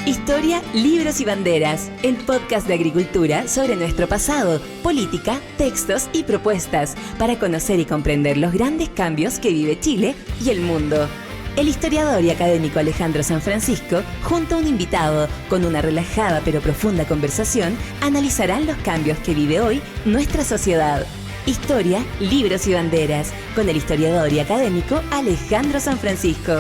Historia, libros y banderas, el podcast de agricultura sobre nuestro pasado, política, textos y propuestas para conocer y comprender los grandes cambios que vive Chile y el mundo. El historiador y académico Alejandro San Francisco, junto a un invitado, con una relajada pero profunda conversación, analizarán los cambios que vive hoy nuestra sociedad. Historia, libros y banderas, con el historiador y académico Alejandro San Francisco.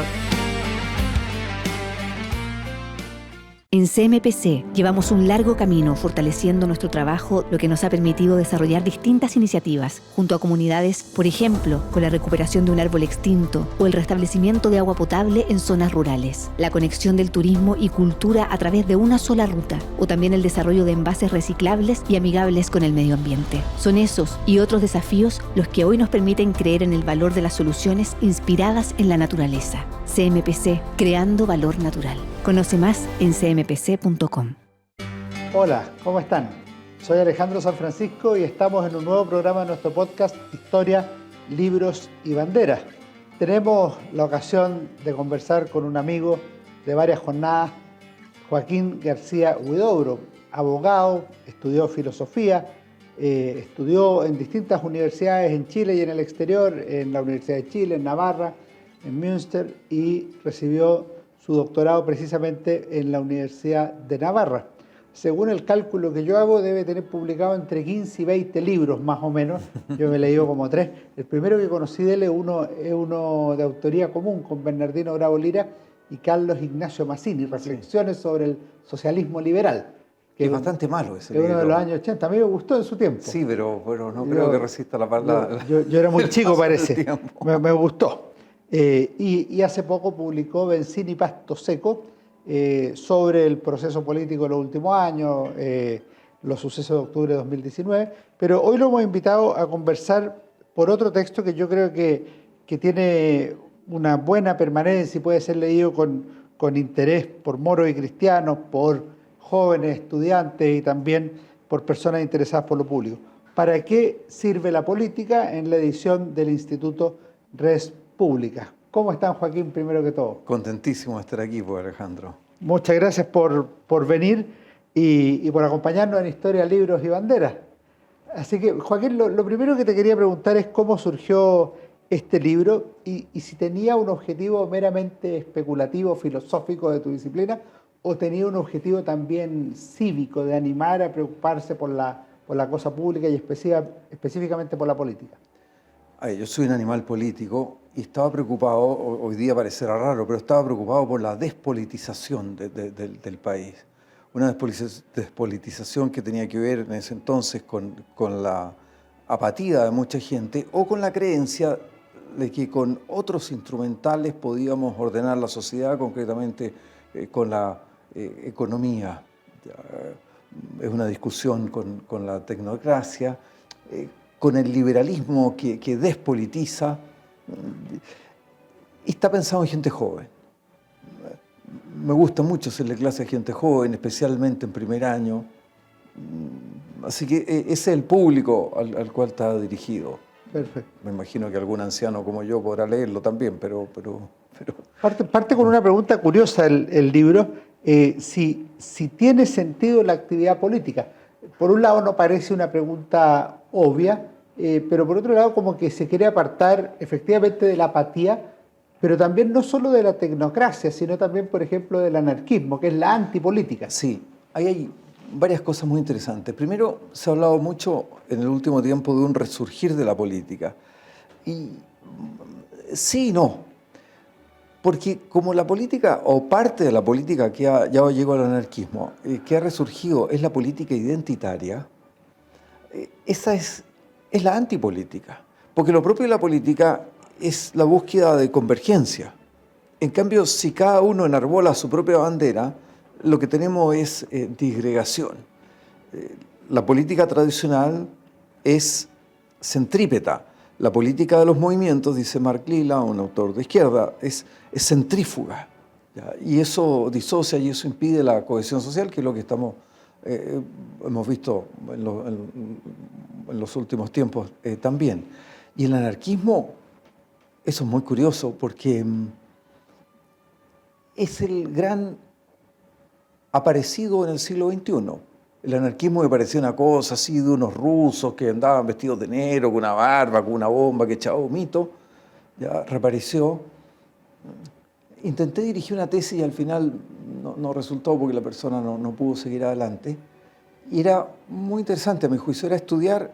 En CMPC llevamos un largo camino fortaleciendo nuestro trabajo, lo que nos ha permitido desarrollar distintas iniciativas junto a comunidades, por ejemplo, con la recuperación de un árbol extinto o el restablecimiento de agua potable en zonas rurales, la conexión del turismo y cultura a través de una sola ruta, o también el desarrollo de envases reciclables y amigables con el medio ambiente. Son esos y otros desafíos los que hoy nos permiten creer en el valor de las soluciones inspiradas en la naturaleza. CMPC, creando valor natural. Conoce más en cmpc.com. Hola, ¿cómo están? Soy Alejandro San Francisco y estamos en un nuevo programa de nuestro podcast Historia, Libros y Banderas. Tenemos la ocasión de conversar con un amigo de varias jornadas, Joaquín García Huidobro, abogado, estudió filosofía, estudió en distintas universidades en Chile y en el exterior, en la Universidad de Chile, en Navarra, en Münster, y recibió su doctorado precisamente en la Universidad de Navarra. Según el cálculo que yo hago, debe tener publicado entre 15 y 20 libros más o menos. Yo me he leído como 3. El primero que conocí de él es uno de autoría común con Bernardino Bravo Lira y Carlos Ignacio Mazzini, Reflexiones sobre el socialismo liberal. Que es bastante malo ese libro. Es uno de los años 80. A mí me gustó en su tiempo. Sí, pero no creo que resista la palabra. Yo era muy chico, parece. Me gustó. Y hace poco publicó Benzina y Pasto Seco sobre el proceso político de los últimos años, los sucesos de octubre de 2019. Pero hoy lo hemos invitado a conversar por otro texto que yo creo que tiene una buena permanencia y puede ser leído con interés por moros y cristianos, por jóvenes, estudiantes y también por personas interesadas por lo público. ¿Para qué sirve la política? En la edición del Instituto Res Pública. ¿Cómo están, Joaquín, primero que todo? Contentísimo de estar aquí, pues, Alejandro. Muchas gracias por venir y por acompañarnos en Historia, Libros y Banderas. Así que, Joaquín, lo primero que te quería preguntar es cómo surgió este libro y si tenía un objetivo meramente especulativo, filosófico de tu disciplina, o tenía un objetivo también cívico de animar a preocuparse por la cosa pública y específicamente por la política. Yo soy un animal político y estaba preocupado, hoy día parecerá raro, pero estaba preocupado por la despolitización del país. Una despolitización que tenía que ver en ese entonces con la apatía de mucha gente o con la creencia de que con otros instrumentales podíamos ordenar la sociedad, concretamente con la economía. Es una discusión con la tecnocracia, con el liberalismo que despolitiza, y está pensado en gente joven. Me gusta mucho hacerle clase a gente joven, especialmente en primer año. Así que ese es el público al cual está dirigido. Perfecto. Me imagino que algún anciano como yo podrá leerlo también, pero... Parte con una pregunta curiosa el libro, si tiene sentido la actividad política. Por un lado no parece una pregunta obvia, pero por otro lado como que se quiere apartar efectivamente de la apatía, pero también no solo de la tecnocracia, sino también, por ejemplo, del anarquismo, que es la antipolítica. Sí, ahí hay varias cosas muy interesantes. Primero, se ha hablado mucho en el último tiempo de un resurgir de la política. Y sí y no, porque como la política, o parte de la política que ya llegó al anarquismo, que ha resurgido, es la política identitaria, esa es la antipolítica, porque lo propio de la política es la búsqueda de convergencia. En cambio, si cada uno enarbola su propia bandera, lo que tenemos es disgregación. La política tradicional es centrípeta. La política de los movimientos, dice Mark Lilla, un autor de izquierda, es centrífuga, ¿ya? Y eso disocia y eso impide la cohesión social, que es lo que hemos visto en los últimos tiempos también. Y el anarquismo, eso es muy curioso, porque es el gran aparecido en el siglo XXI. El anarquismo me parecía una cosa así de unos rusos que andaban vestidos de negro, con una barba, con una bomba, que echaba humito. Ya reapareció. Intenté dirigir una tesis y al final no resultó porque la persona no pudo seguir adelante. Y era muy interesante, a mi juicio, era estudiar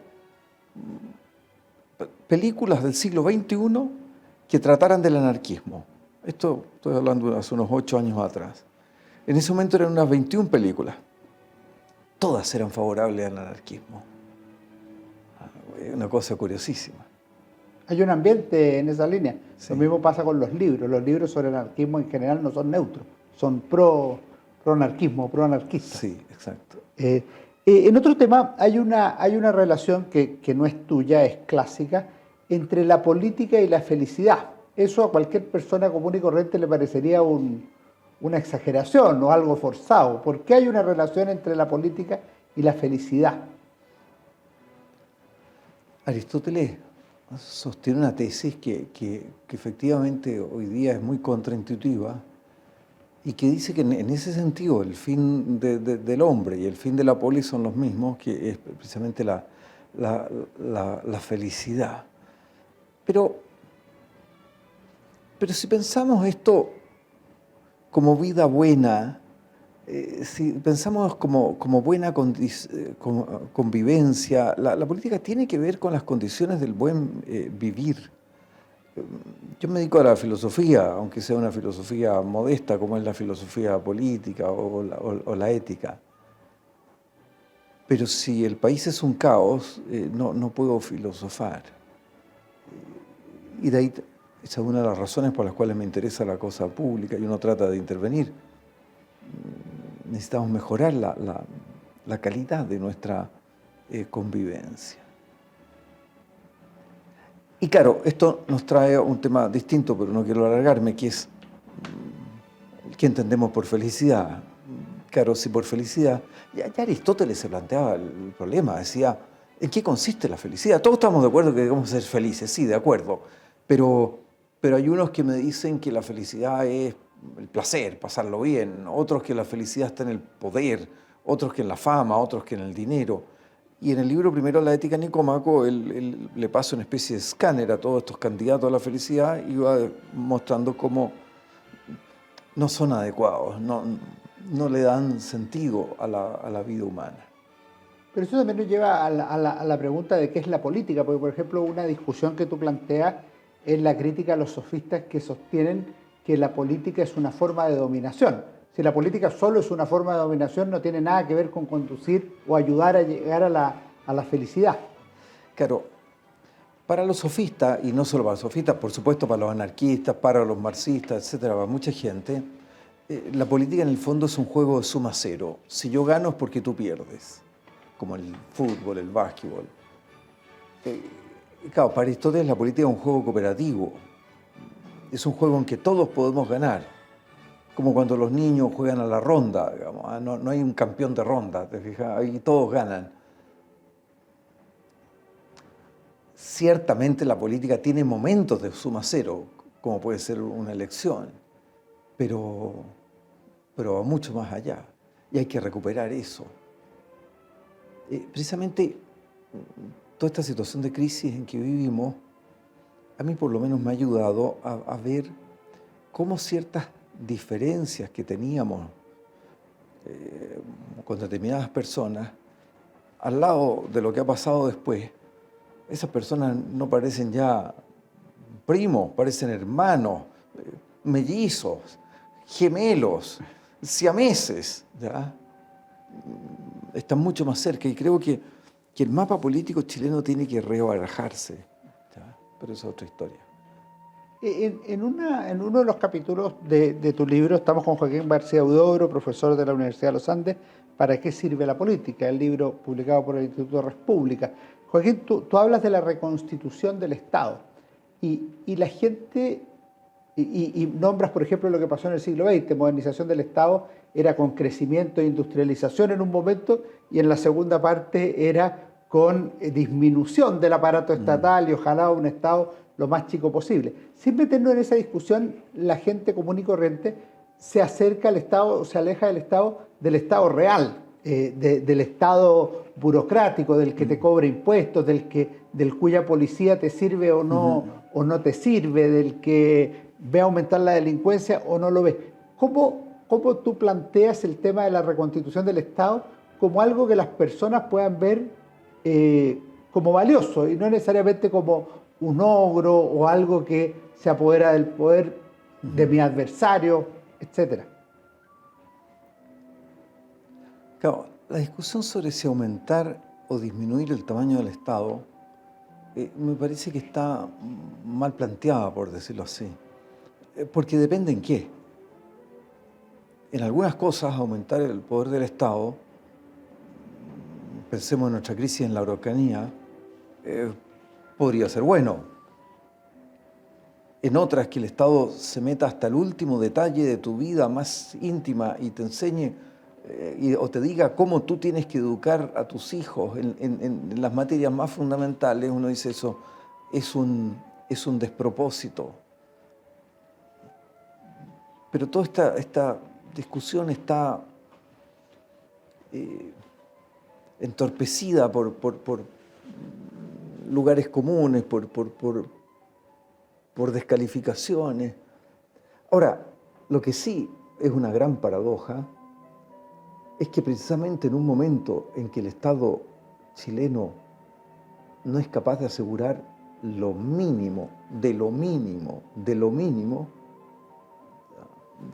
películas del siglo XXI que trataran del anarquismo. Esto estoy hablando de hace unos 8 años atrás. En ese momento eran unas 21 películas. Todas eran favorables al anarquismo. Una cosa curiosísima. Hay un ambiente en esa línea. Sí. Lo mismo pasa con los libros. Los libros sobre anarquismo en general no son neutros, son pro-anarquismo, pro-anarquistas. Sí, exacto. En otro tema hay una relación que no es tuya, es clásica, entre la política y la felicidad. Eso a cualquier persona común y corriente le parecería una exageración o algo forzado. ¿Por qué hay una relación entre la política y la felicidad? Aristóteles sostiene una tesis que efectivamente hoy día es muy contraintuitiva y que dice que en ese sentido el fin del hombre y el fin de la polis son los mismos, que es precisamente la felicidad. Pero si pensamos esto como vida buena, si pensamos como buena convivencia, la política tiene que ver con las condiciones del buen vivir. Yo me dedico a la filosofía, aunque sea una filosofía modesta como es la filosofía política o la ética. Pero si el país es un caos, no puedo filosofar. Y de ahí esa es una de las razones por las cuales me interesa la cosa pública y uno trata de intervenir. Necesitamos mejorar la calidad de nuestra convivencia. Y claro, esto nos trae un tema distinto, pero no quiero alargarme, que es ¿qué entendemos por felicidad? Claro, si por felicidad, ya Aristóteles se planteaba el problema, decía, ¿en qué consiste la felicidad? Todos estamos de acuerdo que debemos ser felices, sí, de acuerdo, pero hay unos que me dicen que la felicidad es el placer, pasarlo bien, otros que la felicidad está en el poder, otros que en la fama, otros que en el dinero. Y en el libro primero, La ética Nicómaco, él le pasa una especie de escáner a todos estos candidatos a la felicidad y va mostrando cómo no son adecuados, no le dan sentido a la vida humana. Pero eso también nos lleva a la pregunta de qué es la política, porque por ejemplo una discusión que tú planteas es la crítica a los sofistas que sostienen que la política es una forma de dominación. Si la política solo es una forma de dominación, no tiene nada que ver con conducir o ayudar a llegar a la felicidad. Claro, para los sofistas, y no solo para los sofistas, por supuesto para los anarquistas, para los marxistas, etcétera, para mucha gente, la política en el fondo es un juego de suma cero. Si yo gano es porque tú pierdes, como el fútbol, el básquetbol. Claro, para Aristóteles la política es un juego cooperativo. Es un juego en que todos podemos ganar. Como cuando los niños juegan a la ronda, digamos, no hay un campeón de ronda, ¿te fijas? Ahí todos ganan. Ciertamente la política tiene momentos de suma cero, como puede ser una elección, pero va mucho más allá y hay que recuperar eso. Precisamente toda esta situación de crisis en que vivimos, a mí por lo menos me ha ayudado a ver cómo ciertas diferencias que teníamos con determinadas personas, al lado de lo que ha pasado después, esas personas no parecen ya primos, parecen hermanos, mellizos, gemelos, siameses, ¿ya? Están mucho más cerca y creo que el mapa político chileno tiene que rebarajarse, ¿ya? Pero eso es otra historia. En uno de los capítulos de tu libro estamos con Joaquín García Huidobro, profesor de la Universidad de los Andes, ¿Para qué sirve la política?, el libro publicado por el Instituto República. Joaquín, tú hablas de la reconstitución del Estado y la gente, y nombras, por ejemplo, lo que pasó en el siglo XX, modernización del Estado era con crecimiento e industrialización en un momento y en la segunda parte era con disminución del aparato estatal y ojalá un Estado lo más chico posible. Sin meternos en esa discusión, la gente común y corriente se acerca al Estado o se aleja del Estado real, del Estado burocrático, del que te cobra impuestos, del cuya policía te sirve o no te sirve, del que ve aumentar la delincuencia o no lo ve. ¿Cómo tú planteas el tema de la reconstitución del Estado como algo que las personas puedan ver como valioso y no necesariamente como un ogro o algo que se apodera del poder de mi adversario, etcétera? Claro, la discusión sobre si aumentar o disminuir el tamaño del Estado me parece que está mal planteada, por decirlo así. Porque depende en qué. En algunas cosas, aumentar el poder del Estado, pensemos en nuestra crisis en la Araucanía, podría ser bueno. En otras, que el Estado se meta hasta el último detalle de tu vida más íntima y te enseñe o te diga cómo tú tienes que educar a tus hijos en las materias más fundamentales, uno dice eso es un despropósito. Pero toda esta discusión está entorpecida por lugares comunes, por descalificaciones. Ahora, lo que sí es una gran paradoja es que precisamente en un momento en que el Estado chileno no es capaz de asegurar lo mínimo, de lo mínimo,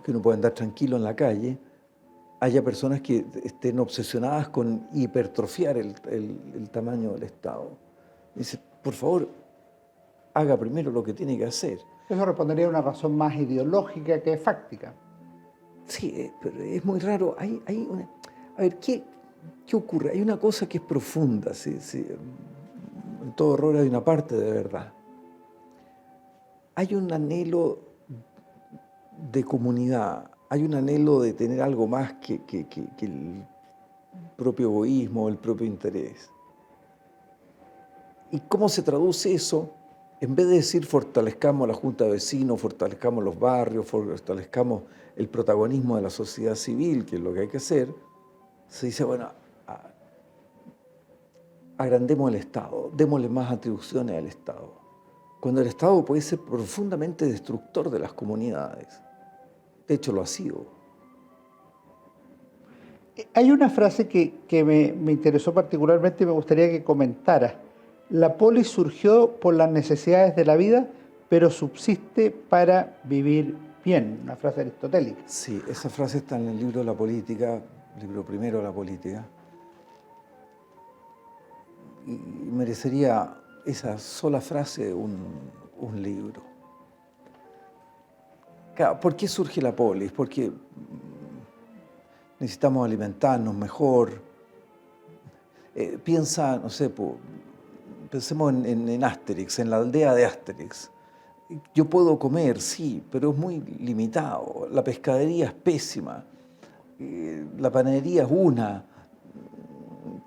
que uno puede andar tranquilo en la calle, haya personas que estén obsesionadas con hipertrofiar el tamaño del Estado. Dice, por favor, haga primero lo que tiene que hacer. Eso respondería a una razón más ideológica que fáctica. Sí, pero es muy raro. A ver, ¿qué ocurre? Hay una cosa que es profunda. Sí, en todo error hay una parte de verdad. Hay un anhelo de comunidad, hay un anhelo de tener algo más que el propio egoísmo, el propio interés. ¿Y cómo se traduce eso? En vez de decir fortalezcamos la Junta de Vecinos, fortalezcamos los barrios, fortalezcamos el protagonismo de la sociedad civil, que es lo que hay que hacer, se dice, bueno, agrandemos el Estado, démosle más atribuciones al Estado. Cuando el Estado puede ser profundamente destructor de las comunidades. De hecho, lo ha sido. Hay una frase que me interesó particularmente y me gustaría que comentaras. La polis surgió por las necesidades de la vida, pero subsiste para vivir bien. Una frase aristotélica. Sí, esa frase está en el libro de la política, libro primero de la política. Y merecería esa sola frase un libro. Claro, ¿por qué surge la polis? Porque necesitamos alimentarnos mejor. Piensa, no sé, pensemos en Asterix, en la aldea de Asterix. Yo puedo comer, sí, pero es muy limitado. La pescadería es pésima. La panadería es una.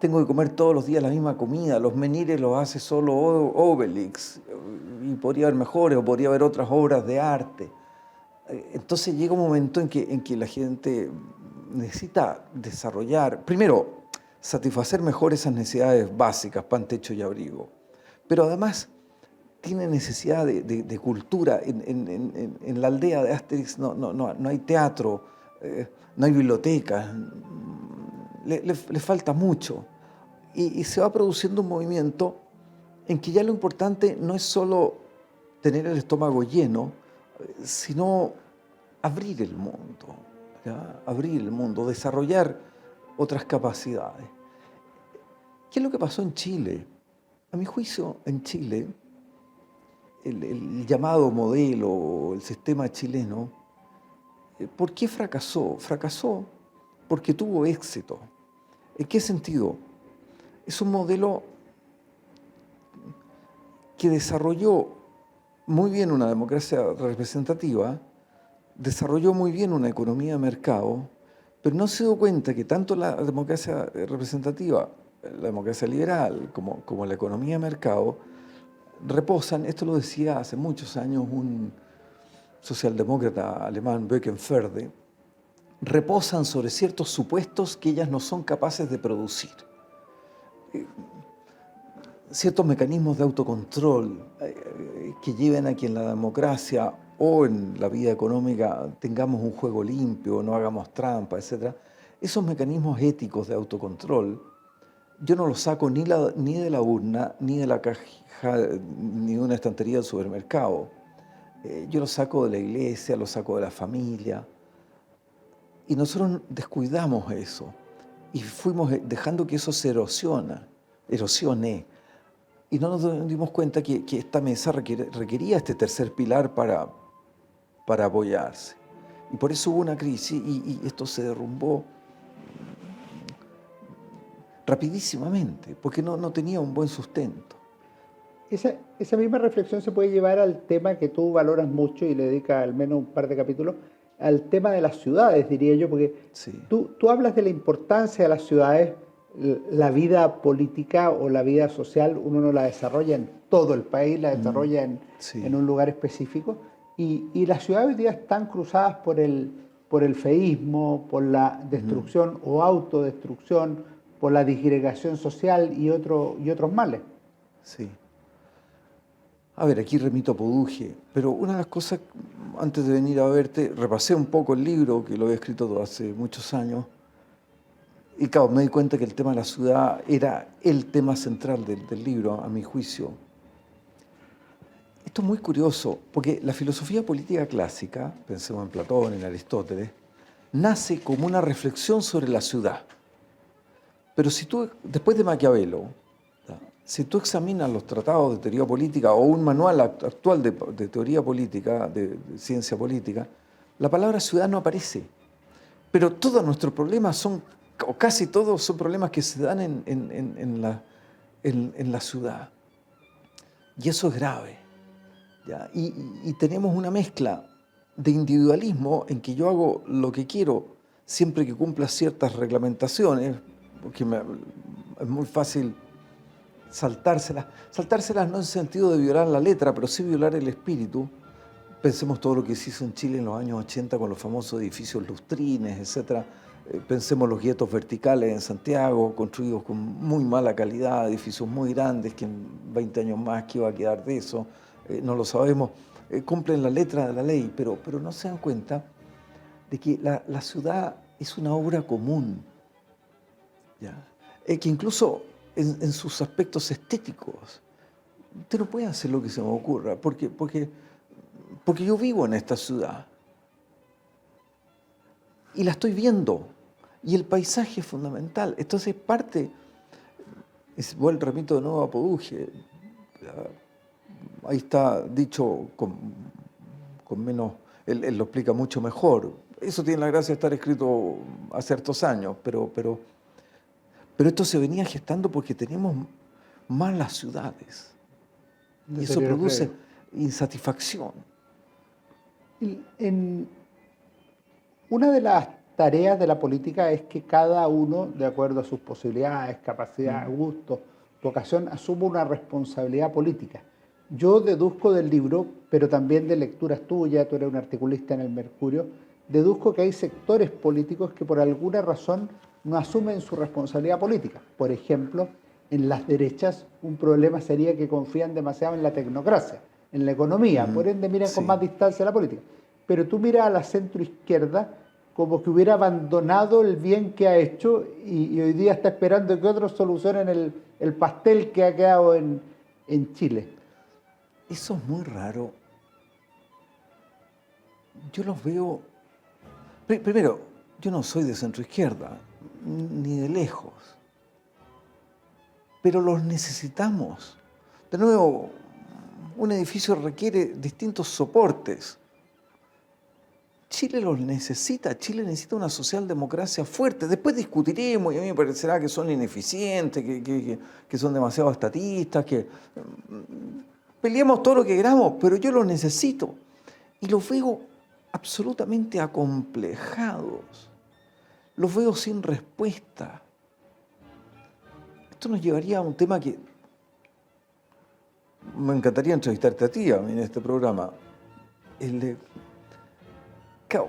Tengo que comer todos los días la misma comida. Los menires los hace solo Obelix. Y podría haber mejores, o podría haber otras obras de arte. Entonces llega un momento en que la gente necesita desarrollar, primero, satisfacer mejor esas necesidades básicas, pan, techo y abrigo. Pero además tiene necesidad de cultura. En la aldea de Asterix no hay teatro, no hay biblioteca, le falta mucho. Y se va produciendo un movimiento en que ya lo importante no es solo tener el estómago lleno, sino abrir el mundo, ¿ya? Abrir el mundo, desarrollar otras capacidades. ¿Qué es lo que pasó en Chile? A mi juicio, en Chile, el llamado modelo, el sistema chileno, ¿por qué fracasó? Fracasó porque tuvo éxito. ¿En qué sentido? Es un modelo que desarrolló muy bien una democracia representativa, desarrolló muy bien una economía de mercado, pero no se dio cuenta que tanto la democracia representativa, la democracia liberal, como la economía de mercado, reposan, esto lo decía hace muchos años un socialdemócrata alemán, Böckenförde, reposan sobre ciertos supuestos que ellas no son capaces de producir. Ciertos mecanismos de autocontrol que lleven a que en la democracia o en la vida económica tengamos un juego limpio, no hagamos trampa, etc. Esos mecanismos éticos de autocontrol, yo no los saco ni de la urna, ni de la caja, ni de una estantería del supermercado. Yo los saco de la iglesia, los saco de la familia. Y nosotros descuidamos eso. Y fuimos dejando que eso se erosione. Y no nos dimos cuenta que esta mesa requería este tercer pilar para apoyarse. Y por eso hubo una crisis y esto se derrumbó rapidísimamente, porque no tenía un buen sustento. Esa misma reflexión se puede llevar al tema que tú valoras mucho y le dedicas al menos un par de capítulos, al tema de las ciudades, diría yo, porque Sí. tú hablas de la importancia de las ciudades. La vida política o la vida social uno no la desarrolla en todo el país, la desarrolla Sí. en un lugar específico, y las ciudades hoy día están cruzadas por el feísmo, por la destrucción o autodestrucción, por la disgregación social y otros males. Sí. A ver, aquí remito a Poduje, pero una de las cosas, antes de venir a verte, repasé un poco el libro, que lo había escrito hace muchos años, y claro, me di cuenta que el tema de la ciudad era el tema central del libro, a mi juicio. Esto es muy curioso, porque la filosofía política clásica, pensemos en Platón, en Aristóteles, nace como una reflexión sobre la ciudad. Pero si tú, después de Maquiavelo, si tú examinas los tratados de teoría política o un manual actual de teoría política, de ciencia política, la palabra ciudad no aparece. Pero todos nuestros problemas son, o casi todos son problemas que se dan en la ciudad. Y eso es grave. ¿Ya? Y tenemos una mezcla de individualismo en que yo hago lo que quiero siempre que cumpla ciertas reglamentaciones, porque es muy fácil saltárselas no en el sentido de violar la letra, pero sí violar el espíritu. Pensemos todo lo que se hizo en Chile en los años 80 con los famosos edificios lustrines, etc. Pensemos los guetos verticales en Santiago, construidos con muy mala calidad, edificios muy grandes, que en 20 años más, ¿qué va a quedar de eso? No lo sabemos. Cumplen la letra de la ley, pero no se dan cuenta de que la ciudad es una obra común, ¿ya? Que incluso en sus aspectos estéticos, usted no puede hacer lo que se me ocurra, porque yo vivo en esta ciudad y la estoy viendo, y el paisaje es fundamental. Entonces repito de nuevo a Poduje, ahí está dicho con menos, él lo explica mucho mejor. Eso tiene la gracia de estar escrito hace hartos años, pero esto se venía gestando porque tenemos malas ciudades. Y eso produce insatisfacción. Una de las tareas de la política es que cada uno, de acuerdo a sus posibilidades, capacidades, gustos, vocación, asuma una responsabilidad política. Yo deduzco del libro, pero también de lecturas tuyas, tú eres un articulista en el Mercurio, deduzco que hay sectores políticos que por alguna razón no asumen su responsabilidad política. Por ejemplo, en las derechas un problema sería que confían demasiado en la tecnocracia, en la economía, por ende miran con más distancia la política. Pero tú miras a la centroizquierda como que hubiera abandonado el bien que ha hecho y hoy día está esperando que otros solucionen el pastel que ha quedado en Chile. Eso es muy raro. Yo los veo... Primero, yo no soy de centroizquierda, ni de lejos. Pero los necesitamos. De nuevo, un edificio requiere distintos soportes. Chile los necesita. Chile necesita una socialdemocracia fuerte. Después discutiremos y a mí me parecerá que son ineficientes, que son demasiado estatistas, que peleemos todo lo que queramos, pero yo los necesito. Y los veo absolutamente acomplejados. Los veo sin respuesta. Esto nos llevaría a un tema que me encantaría entrevistarte a ti en este programa.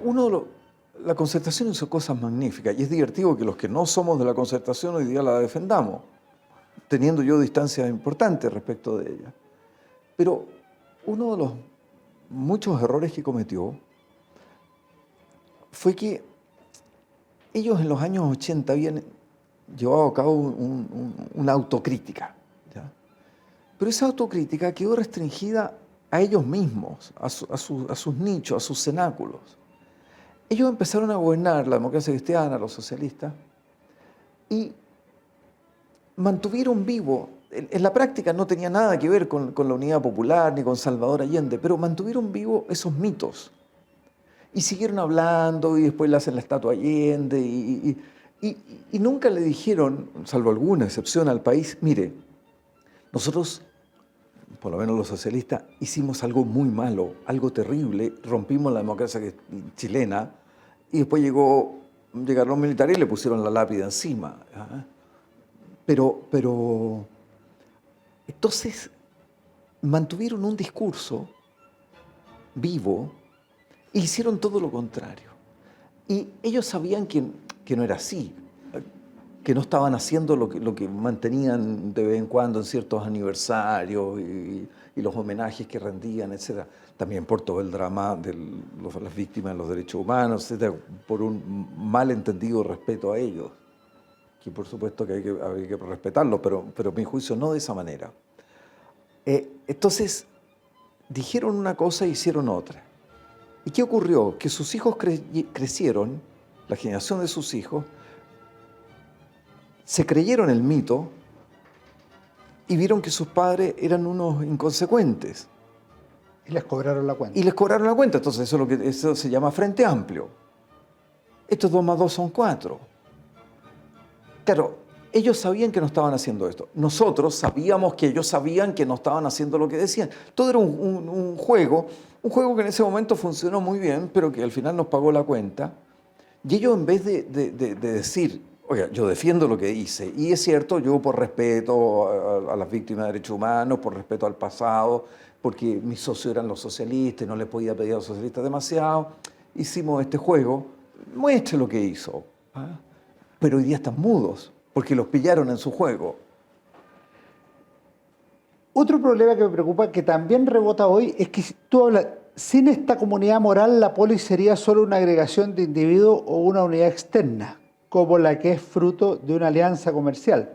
Uno la Concertación hizo cosas magníficas y es divertido que los que no somos de la Concertación hoy día la defendamos, teniendo yo distancias importantes respecto de ella. Pero uno de los muchos errores que cometió fue que ellos en los años 80 habían llevado a cabo una autocrítica, ¿ya? Pero esa autocrítica quedó restringida a ellos mismos, a sus nichos, a sus cenáculos. Ellos empezaron a gobernar la democracia cristiana, los socialistas, y mantuvieron vivo, en la práctica no tenía nada que ver con la Unidad Popular ni con Salvador Allende, pero mantuvieron vivos esos mitos. Y siguieron hablando y después le hacen la estatua a Allende y nunca le dijeron, salvo alguna excepción al país, mire, nosotros, por lo menos los socialistas, hicimos algo muy malo, algo terrible, rompimos la democracia chilena y después llegaron los militares y le pusieron la lápida encima. ¿Ah? Pero entonces mantuvieron un discurso vivo e hicieron todo lo contrario. Y ellos sabían que no era así, que no estaban haciendo lo que mantenían de vez en cuando en ciertos aniversarios y los homenajes que rendían, etc. También por todo el drama de las víctimas de los derechos humanos, etc., por un malentendido respeto a ellos, que por supuesto que hay que respetarlo, pero a mi juicio no de esa manera. Entonces, dijeron una cosa e hicieron otra. ¿Y qué ocurrió? Que sus hijos crecieron, la generación de sus hijos, se creyeron el mito y vieron que sus padres eran unos inconsecuentes. Y les cobraron la cuenta. Entonces eso se llama Frente Amplio. Estos 2 más 2 son 4. Claro, ellos sabían que no estaban haciendo esto. Nosotros sabíamos que ellos sabían que no estaban haciendo lo que decían. Todo era un juego que en ese momento funcionó muy bien, pero que al final nos pagó la cuenta. Y ellos, en vez de decir, oiga, yo defiendo lo que hice, y es cierto, yo por respeto a las víctimas de derechos humanos, por respeto al pasado, porque mis socios eran los socialistas, no les podía pedir a los socialistas demasiado, hicimos este juego, muestre lo que hizo. ¿Ah? Pero hoy día están mudos, porque los pillaron en su juego. Otro problema que me preocupa, que también rebota hoy, es que tú hablas, sin esta comunidad moral, la polis sería solo una agregación de individuos o una unidad externa, como la que es fruto de una alianza comercial.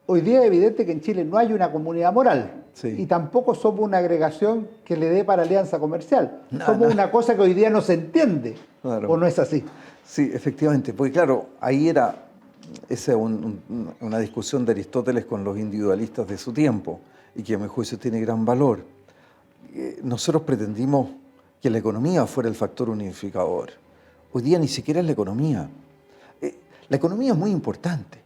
Hoy día es evidente que en Chile no hay una comunidad moral, sí, y tampoco somos una agregación que le dé para alianza comercial. Somos una cosa que hoy día no se entiende, claro. ¿O no es así? Sí, efectivamente, porque claro, ahí era una discusión de Aristóteles con los individualistas de su tiempo, y que a mi juicio tiene gran valor. Nosotros pretendimos que la economía fuera el factor unificador. Hoy día ni siquiera es la economía. La economía es muy importante.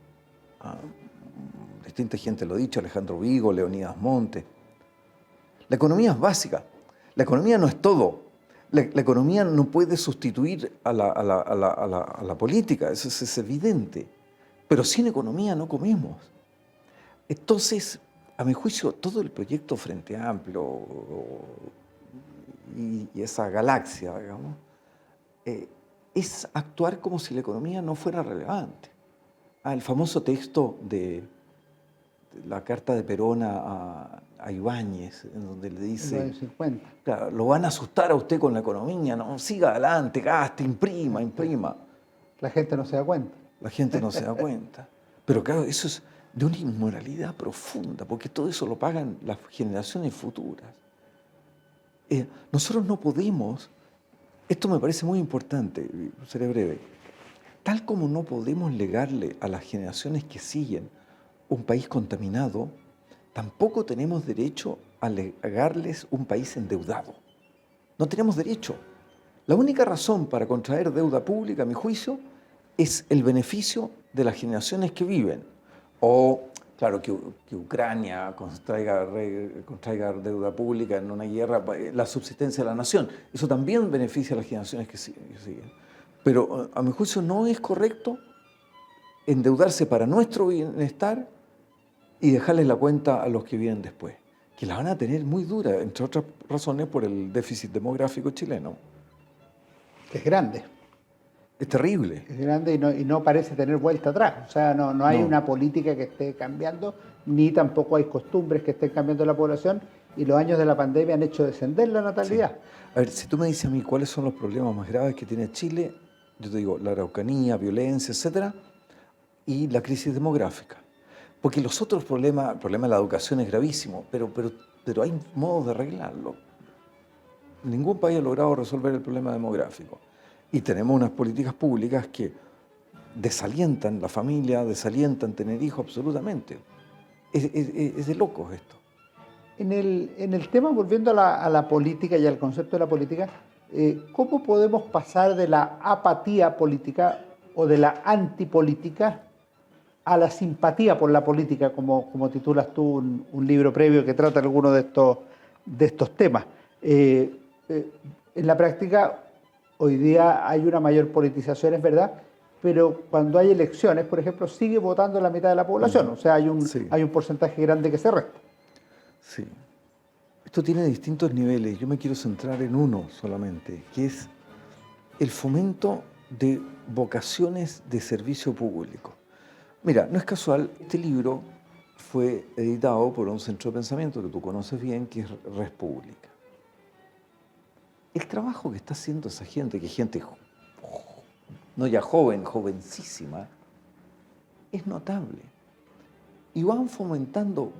Distinta gente lo ha dicho, Alejandro Vigo, Leonidas Monte. La economía es básica. La economía no es todo. La economía no puede sustituir a la política, eso es evidente. Pero sin economía no comemos. Entonces, a mi juicio, todo el proyecto Frente Amplio y esa galaxia, digamos, es actuar como si la economía no fuera relevante. El famoso texto de la carta de Perón a Ibáñez, en donde le dice, claro, lo van a asustar a usted con la economía, no, siga adelante, gaste, imprima. La gente no se da cuenta. La gente no se da cuenta. Pero claro, eso es de una inmoralidad profunda, porque todo eso lo pagan las generaciones futuras. Nosotros no podemos, esto me parece muy importante, seré breve, tal como no podemos legarle a las generaciones que siguen un país contaminado, tampoco tenemos derecho a legarles un país endeudado. No tenemos derecho. La única razón para contraer deuda pública, a mi juicio, es el beneficio de las generaciones que viven. O, claro, que Ucrania contraiga deuda pública en una guerra, la subsistencia de la nación. Eso también beneficia a las generaciones que siguen. Pero, a mi juicio, no es correcto endeudarse para nuestro bienestar y dejarles la cuenta a los que vienen después, que la van a tener muy dura, entre otras razones por el déficit demográfico chileno. Que es grande. Es terrible. Es grande y no parece tener vuelta atrás. O sea, no hay una política que esté cambiando, ni tampoco hay costumbres que estén cambiando en la población, y los años de la pandemia han hecho descender la natalidad. Sí. A ver, si tú me dices a mí cuáles son los problemas más graves que tiene Chile, yo te digo, la Araucanía, violencia, etcétera, y la crisis demográfica. Porque los otros problemas, el problema de la educación es gravísimo, pero hay modos de arreglarlo. Ningún país ha logrado resolver el problema demográfico. Y tenemos unas políticas públicas que desalientan la familia, desalientan tener hijos absolutamente. Es de locos esto. En el tema, volviendo a la política y al concepto de la política, ¿cómo podemos pasar de la apatía política o de la antipolítica a la simpatía por la política, como titulas tú un libro previo que trata algunos de estos temas? En la práctica, hoy día hay una mayor politización, es verdad, pero cuando hay elecciones, por ejemplo, sigue votando la mitad de la población. O sea, hay un porcentaje grande que se resta. Sí. Esto tiene distintos niveles. Yo me quiero centrar en uno solamente, que es el fomento de vocaciones de servicio público. Mira, no es casual, este libro fue editado por un centro de pensamiento que tú conoces bien, que es Res Pública. El trabajo que está haciendo esa gente, que es gente no ya joven, jovencísima, es notable. Y van fomentando,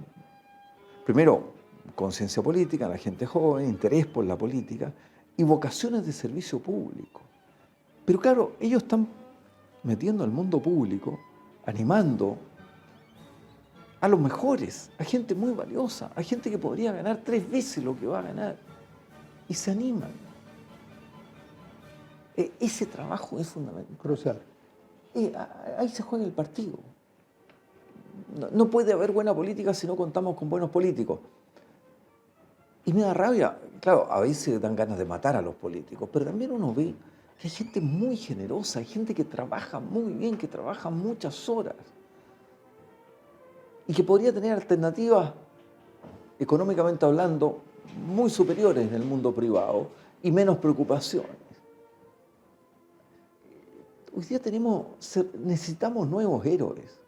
primero, conciencia política en la gente joven, interés por la política y vocaciones de servicio público. Pero claro, ellos están metiendo al mundo público, animando a los mejores, a gente muy valiosa, a gente que podría ganar 3 veces lo que va a ganar. Y se animan. Ese trabajo es fundamental. Crucial. Ahí se juega el partido. No puede haber buena política si no contamos con buenos políticos. Y me da rabia, claro, a veces dan ganas de matar a los políticos, pero también uno ve que hay gente muy generosa, hay gente que trabaja muy bien, que trabaja muchas horas y que podría tener alternativas, económicamente hablando, muy superiores en el mundo privado y menos preocupaciones. Hoy día necesitamos nuevos héroes.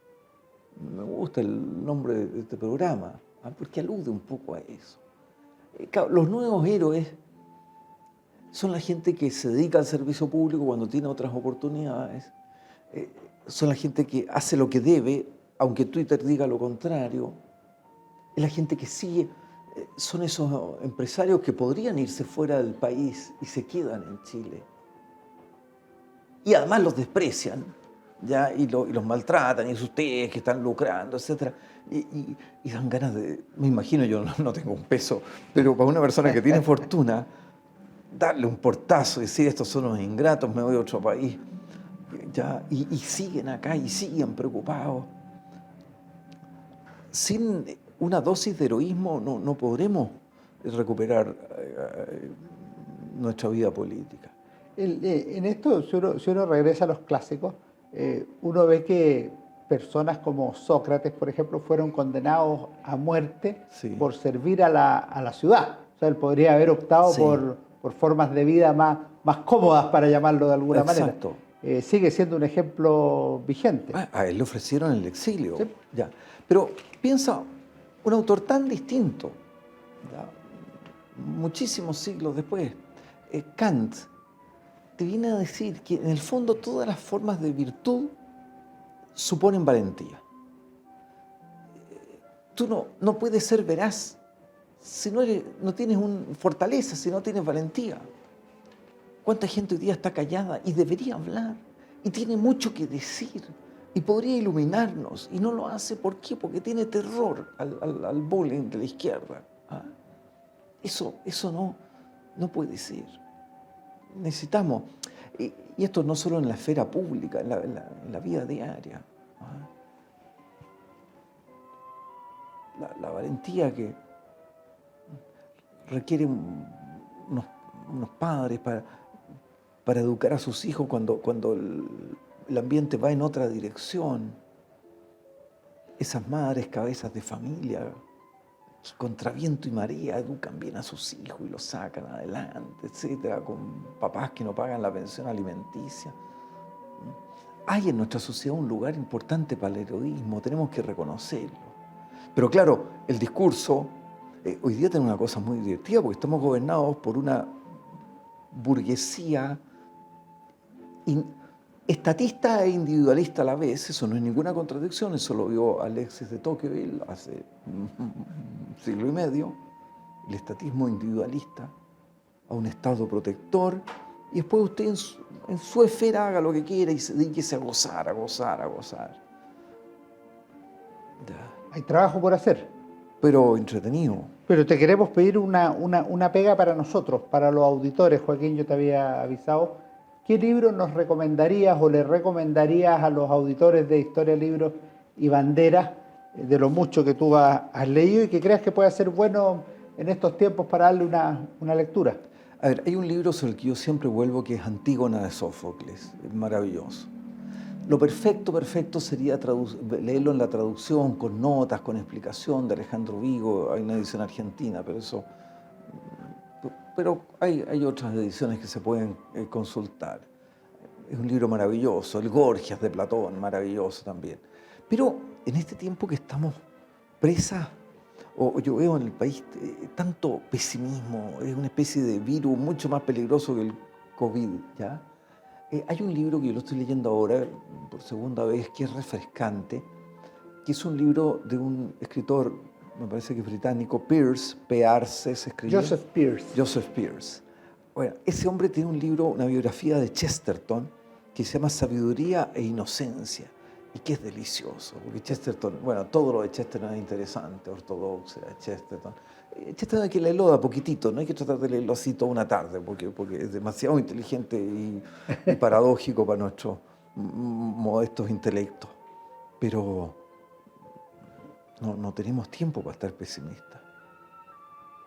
Me gusta el nombre de este programa, porque alude un poco a eso. Claro, los nuevos héroes son la gente que se dedica al servicio público cuando tiene otras oportunidades, son la gente que hace lo que debe, aunque Twitter diga lo contrario, es la gente que sigue, son esos empresarios que podrían irse fuera del país y se quedan en Chile. Y además los desprecian, ¿ya? Y los maltratan, y es ustedes que están lucrando, etc. Y dan ganas de, me imagino, yo no tengo un peso, pero para una persona que tiene fortuna, darle un portazo y decir, estos son los ingratos, me voy a otro país, ¿ya? Y siguen acá y siguen preocupados. Sin una dosis de heroísmo no podremos recuperar nuestra vida política. En esto, si uno regresa a los clásicos, uno ve que personas como Sócrates, por ejemplo, fueron condenados a muerte por servir a la ciudad. O sea, él podría haber optado por formas de vida más cómodas, para llamarlo de alguna manera. Sigue siendo un ejemplo vigente. A él le ofrecieron el exilio. Sí. Ya. Pero piensa, un autor tan distinto, ¿ya? Muchísimos siglos después, Kant, te viene a decir que en el fondo todas las formas de virtud suponen valentía. Tú no puedes ser veraz si no tienes fortaleza, si no tienes valentía. ¿Cuánta gente hoy día está callada y debería hablar? Y tiene mucho que decir y podría iluminarnos y no lo hace. ¿Por qué? Porque tiene terror al bullying de la izquierda. ¿Ah? Eso no puede ser. Necesitamos, y esto no solo en la esfera pública, en la vida diaria. La valentía que requieren unos padres para educar a sus hijos cuando el ambiente va en otra dirección. Esas madres, cabezas de familia, que contra viento y marea educan bien a sus hijos y los sacan adelante, etcétera, con papás que no pagan la pensión alimenticia. hay en nuestra sociedad un lugar importante para el heroísmo, tenemos que reconocerlo. Pero claro, el discurso, hoy día tiene una cosa muy divertida porque estamos gobernados por una burguesía estatista e individualista a la vez. Eso no es ninguna contradicción, eso lo vio Alexis de Tocqueville hace un siglo y medio. El estatismo individualista a un Estado protector, y después usted en su esfera haga lo que quiera y se dediquese a gozar, a gozar, a gozar. Ya. Hay trabajo por hacer. Pero entretenido. Pero te queremos pedir una pega para nosotros, para los auditores. Joaquín, yo te había avisado. ¿Qué libro nos recomendarías o le recomendarías a los auditores de Historia, Libros y Banderas, de lo mucho que tú has leído y que creas que puede ser bueno en estos tiempos para darle una lectura? A ver, hay un libro sobre el que yo siempre vuelvo que es Antígona de Sófocles, es maravilloso. Lo perfecto sería leerlo en la traducción, con notas, con explicación de Alejandro Vigo. Hay una edición argentina, pero hay otras ediciones que se pueden consultar. Es un libro maravilloso. El Gorgias de Platón, maravilloso también. Pero en este tiempo que estamos presas, o yo veo en el país tanto pesimismo, es una especie de virus mucho más peligroso que el COVID, ¿ya? Hay un libro que yo lo estoy leyendo ahora por segunda vez, que es refrescante, que es un libro de un escritor, me parece que es británico, Pearse, P-A-R-C se escribe. Joseph Pearse. Bueno, ese hombre tiene un libro, una biografía de Chesterton, que se llama Sabiduría e Inocencia, y que es delicioso, porque Chesterton, bueno, todo lo de Chesterton es interesante, ortodoxia, Chesterton. Chesterton hay que leerlo de a poquitito, no hay que tratar de leerlo así toda una tarde, porque es demasiado inteligente y paradójico para nuestros modestos intelectos. Pero no tenemos tiempo para estar pesimistas.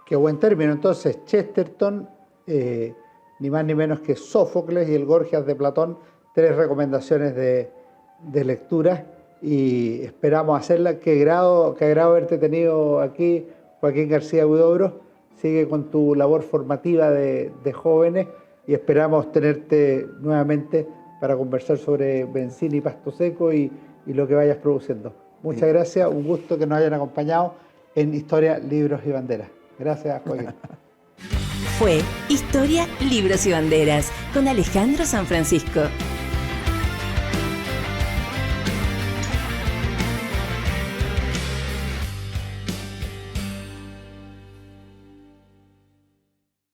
Qué buen término. Entonces, Chesterton, ni más ni menos que Sófocles y el Gorgias de Platón, 3 recomendaciones de lectura, y esperamos hacerla. Qué agrado haberte tenido aquí, Joaquín García Huidobro. Sigue con tu labor formativa de jóvenes y esperamos tenerte nuevamente para conversar sobre bencina y pasto seco y lo que vayas produciendo. Muchas gracias, un gusto que nos hayan acompañado en Historia, Libros y Banderas. Gracias, Joaquín. Fue Historia, Libros y Banderas con Alejandro San Francisco.